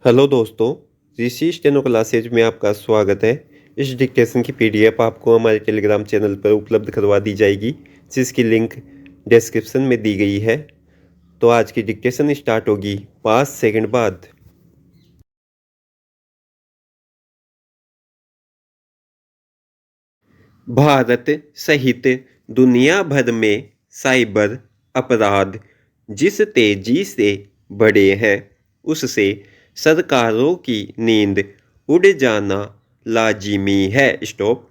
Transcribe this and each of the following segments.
Hello दोस्तों, ऋषि steno classes में आपका स्वागत है। इस डिक्टेशन की पीडीएफ आपको हमारे टेलीग्राम चैनल पर उपलब्ध करवा दी जाएगी, जिसकी लिंक डिस्क्रिप्शन में दी गई है। तो आज की डिक्टेशन स्टार्ट होगी 5 सेकंड बाद। भारत सहित दुनिया भर में साइबर अपराध जिस तेजी से बढ़े हैं, उससे सरकारों की नींद उड़ जाना लाजिमी है। स्टॉप।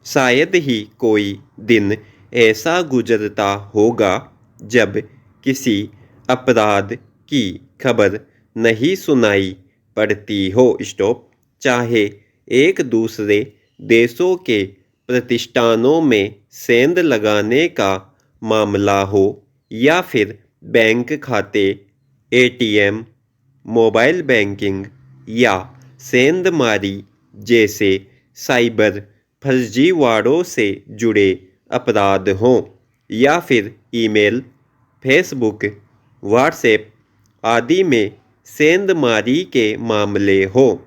शायद ही कोई दिन ऐसा गुजरता होगा जब किसी अपराध की खबर नहीं सुनाई पड़ती हो। स्टॉप। चाहे एक दूसरे देशों के प्रतिष्ठानों में सेंध लगाने का मामला हो या फिर बैंक खाते, एटीएम, मोबाइल बैंकिंग या सेंधमारी जैसे साइबर फर्जीवाड़ों से जुड़े अपराध हों, या फिर ईमेल, फेसबुक, व्हाट्सएप आदि में सेंधमारी के मामले हो,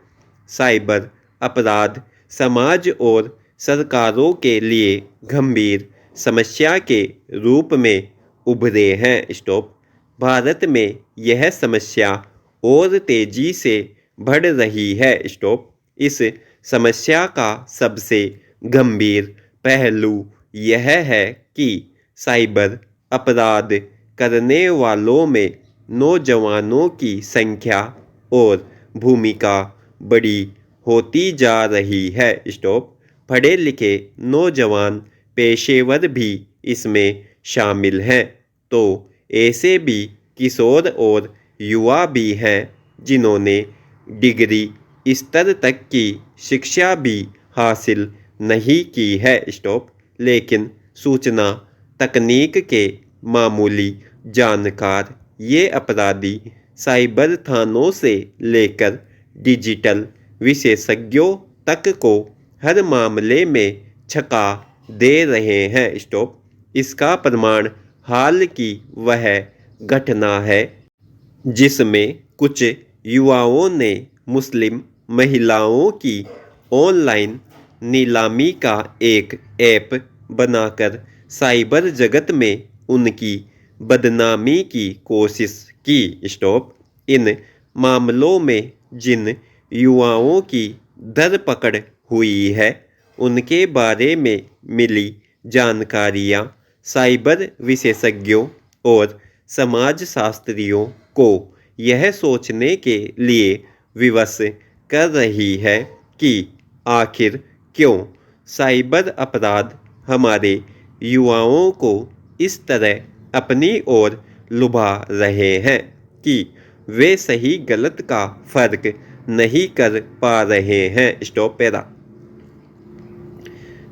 साइबर अपराध समाज और सरकारों के लिए गंभीर समस्या के रूप में उभरे हैं। स्टॉप। भारत में यह समस्या और तेजी से बढ़ रही है। स्टॉप। इस समस्या का सबसे गंभीर पहलू यह है कि साइबर अपराध करने वालों में नौजवानों की संख्या और भूमिका बड़ी होती जा रही है। स्टॉप। पढ़े लिखे नौजवान पेशेवर भी इसमें शामिल हैं, तो ऐसे भी किशोर और युवा भी हैं जिन्होंने डिग्री स्तर तक की शिक्षा भी हासिल नहीं की है। स्टॉप। लेकिन सूचना तकनीक के मामूली जानकार ये अपराधी साइबर थानों से लेकर डिजिटल विशेषज्ञों तक को हर मामले में छका दे रहे हैं। स्टॉप। इसका प्रमाण हाल की वह घटना है जिसमें कुछ युवाओं ने मुस्लिम महिलाओं की ऑनलाइन नीलामी का एक ऐप बनाकर साइबर जगत में उनकी बदनामी की कोशिश की। स्टॉप। इन मामलों में जिन युवाओं की धरपकड़ हुई है, उनके बारे में मिली जानकारियां साइबर विशेषज्ञों और समाजशास्त्रियों को यह सोचने के लिए विवश कर रही है कि आखिर क्यों साइबर अपराध हमारे युवाओं को इस तरह अपनी ओर लुभा रहे हैं कि वे सही गलत का फर्क नहीं कर पा रहे हैं। Stop para.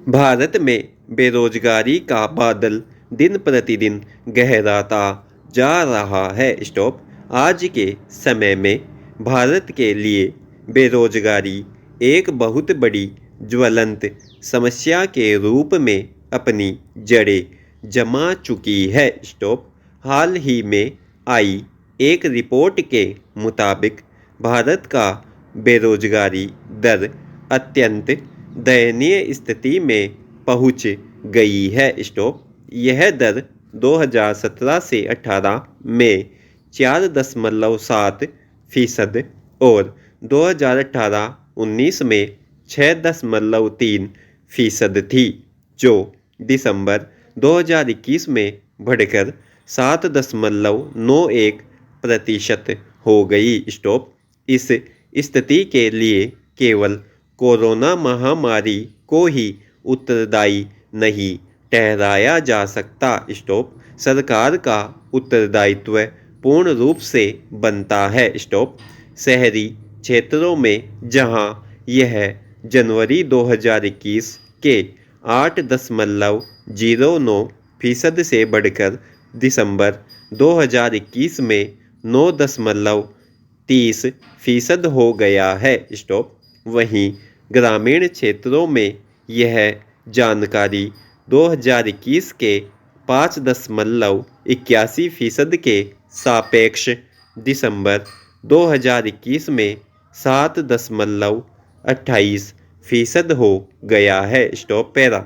भारत में बेरोजगारी का बादल दिन प्रतिदिन गहराता जा रहा है। स्टॉप। आज के समय में भारत के लिए बेरोजगारी एक बहुत बड़ी ज्वलंत समस्या के रूप में अपनी जड़ें जमा चुकी है। स्टॉप। हाल ही में आई एक रिपोर्ट के मुताबिक भारत का बेरोजगारी दर अत्यंत दयनीय स्थिति में पहुंच गई है। स्टॉप। यह दर 2017 से 18 में 4.7% और 2018-19 में 6.3% थी, जो दिसंबर 2021 में बढ़कर 7.91% हो गई। स्टॉप। इस स्थिति के लिए केवल कोरोना महामारी को ही उत्तरदायी नहीं ठहराया जा सकता। स्टॉप। सरकार का उत्तरदायित्व पूर्ण रूप से बनता है। स्टॉप। शहरी क्षेत्रों में जहां यह जनवरी 2021 के 8.09% से बढ़कर दिसंबर 2021 में 9.30% हो गया है। स्टॉप। वहीं ग्रामीण क्षेत्रों में यह जानकारी 2021 के 5.81% के सापेक्ष दिसंबर 2021 में 7.28% हो गया है। Stop para.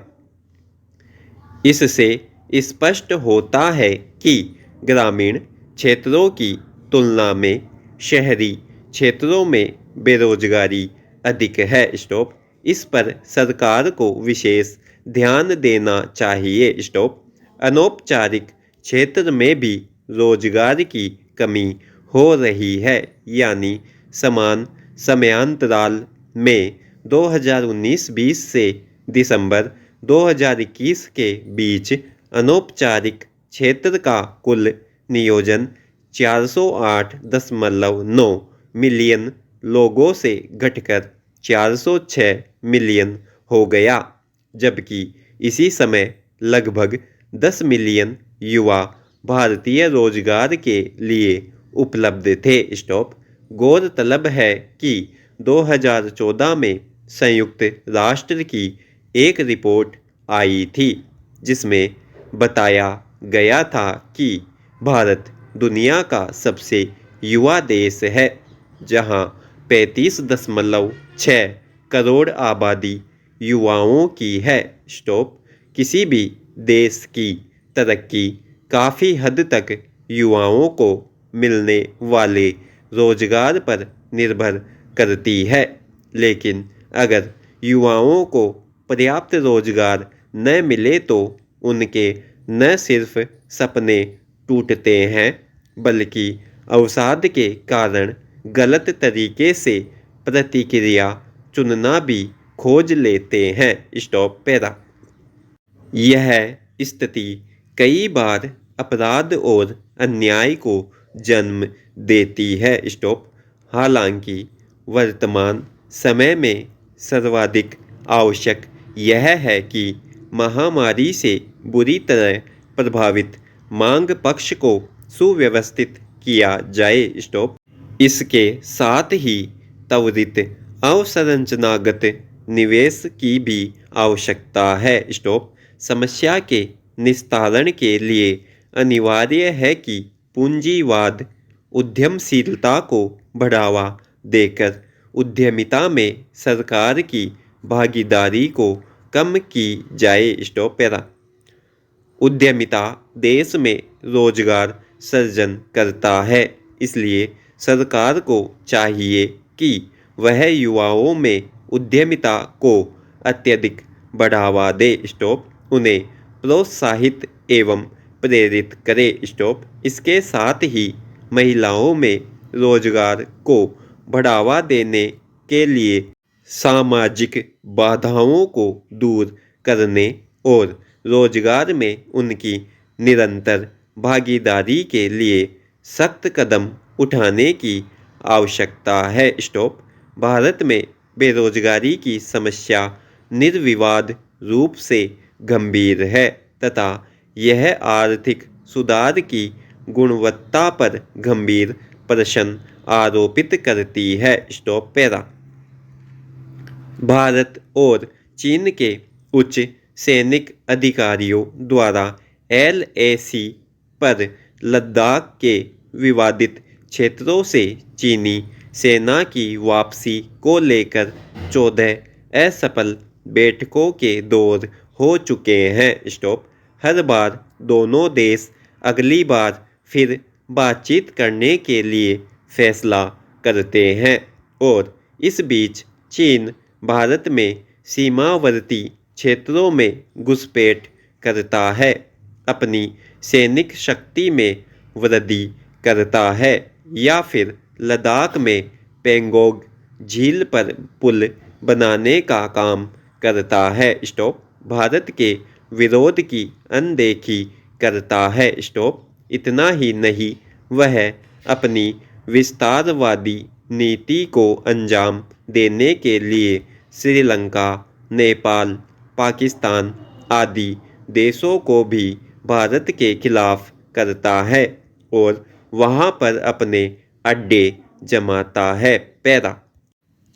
इससे स्पष्ट होता है कि ग्रामीण क्षेत्रों की तुलना में शहरी क्षेत्रों में बेरोजगारी अधिक है। स्टॉप। इस पर सरकार को विशेष ध्यान देना चाहिए। स्टॉप। अनौपचारिक क्षेत्र में भी रोजगार की कमी हो रही है, यानी समान समयांतराल में 2019-20 से दिसंबर 2021 के बीच अनौपचारिक क्षेत्र का कुल नियोजन 408.9 मिलियन लोगों से घटकर 406 मिलियन हो गया, जबकि इसी समय लगभग 10 मिलियन युवा भारतीय रोजगार के लिए उपलब्ध थे। स्टॉप। गौरतलब है कि 2014 में संयुक्त राष्ट्र की एक रिपोर्ट आई थी जिसमें बताया गया था कि भारत दुनिया का सबसे युवा देश है, जहां 35.6 करोड़ आबादी युवाओं की है। स्टॉप। किसी भी देश की तरक्की काफ़ी हद तक युवाओं को मिलने वाले रोजगार पर निर्भर करती है, लेकिन अगर युवाओं को पर्याप्त रोजगार न मिले तो उनके न सिर्फ सपने टूटते हैं, बल्कि अवसाद के कारण गलत तरीके से प्रतिक्रिया चुनना भी खोज लेते हैं। Stop para. यह स्थिति कई बार अपराध और अन्याय को जन्म देती है। स्टॉप। हालांकि वर्तमान समय में सर्वाधिक आवश्यक यह है कि महामारी से बुरी तरह प्रभावित मांग पक्ष को सुव्यवस्थित किया जाए। स्टॉप। इसके साथ ही त्वरित अवसंरचनागत निवेश की भी आवश्यकता है। स्टॉप। समस्या के निस्तारण के लिए अनिवार्य है कि पूंजीवाद उद्यमशीलता को बढ़ावा देकर उद्यमिता में सरकार की भागीदारी को कम की जाए। Stop para. उद्यमिता देश में रोजगार सृजन करता है, इसलिए सरकार को चाहिए कि वह युवाओं में उद्यमिता को अत्यधिक बढ़ावा दे। स्टॉप। उन्हें प्रोत्साहित एवं प्रेरित करे। स्टॉप। इसके साथ ही महिलाओं में रोजगार को बढ़ावा देने के लिए सामाजिक बाधाओं को दूर करने और रोजगार में उनकी निरंतर भागीदारी के लिए सख्त कदम उठाने की आवश्यकता है। स्टॉप। भारत में बेरोजगारी की समस्या निर्विवाद रूप से गंभीर है तथा यह आर्थिक सुधार की गुणवत्ता पर गंभीर प्रश्न आरोपित करती है। Stop para. भारत और चीन के उच्च सैनिक अधिकारियों द्वारा LAC पर लद्दाख के विवादित क्षेत्रों से चीनी सेना की वापसी को लेकर 14 असफल बैठकों के दौर हो चुके हैं। स्टॉप। हर बार दोनों देश अगली बार फिर बातचीत करने के लिए फैसला करते हैं और इस बीच चीन भारत में सीमावर्ती क्षेत्रों में घुसपैठ करता है, अपनी सैनिक शक्ति में वृद्धि करता है या फिर लद्दाख में पेंगोंग झील पर पुल बनाने का काम करता है। स्टॉप। भारत के विरोध की अनदेखी करता है। स्टॉप। इतना ही नहीं, वह अपनी विस्तारवादी नीति को अंजाम देने के लिए श्रीलंका, नेपाल, पाकिस्तान आदि देशों को भी भारत के खिलाफ करता है और वहां पर अपने अड्डे जमाता है। पैरा।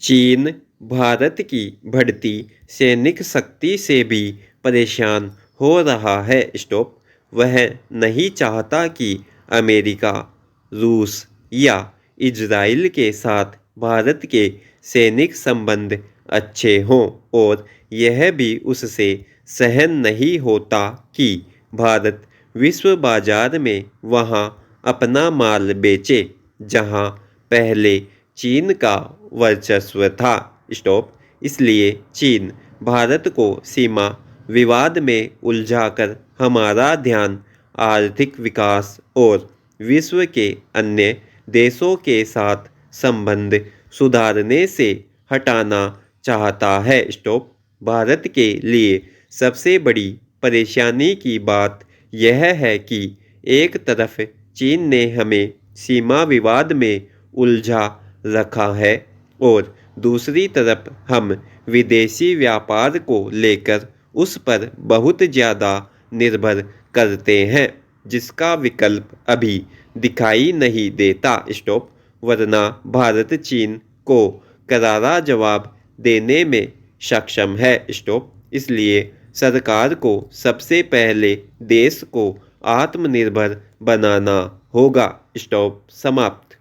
चीन भारत की बढ़ती सैनिक शक्ति से भी परेशान हो रहा है। स्टॉप। वह नहीं चाहता कि अमेरिका, रूस या इजराइल के साथ भारत के सैनिक संबंध अच्छे हों और यह भी उससे सहन नहीं होता कि भारत विश्व बाजार में वहाँ अपना माल बेचे जहाँ पहले चीन का वर्चस्व था। स्टॉप। इसलिए चीन भारत को सीमा विवाद में उलझाकर हमारा ध्यान आर्थिक विकास और विश्व के अन्य देशों के साथ संबंध सुधारने से हटाना चाहता है। स्टॉप। भारत के लिए सबसे बड़ी परेशानी की बात यह है कि एक तरफ चीन ने हमें सीमा विवाद में उलझा रखा है और दूसरी तरफ हम विदेशी व्यापार को लेकर उस पर बहुत ज़्यादा निर्भर करते हैं जिसका विकल्प अभी दिखाई नहीं देता। स्टॉप। वरना भारत चीन को करारा जवाब देने में सक्षम है। स्टॉप। इसलिए सरकार को सबसे पहले देश को आत्मनिर्भर बनाना होगा। स्टॉप। समाप्त।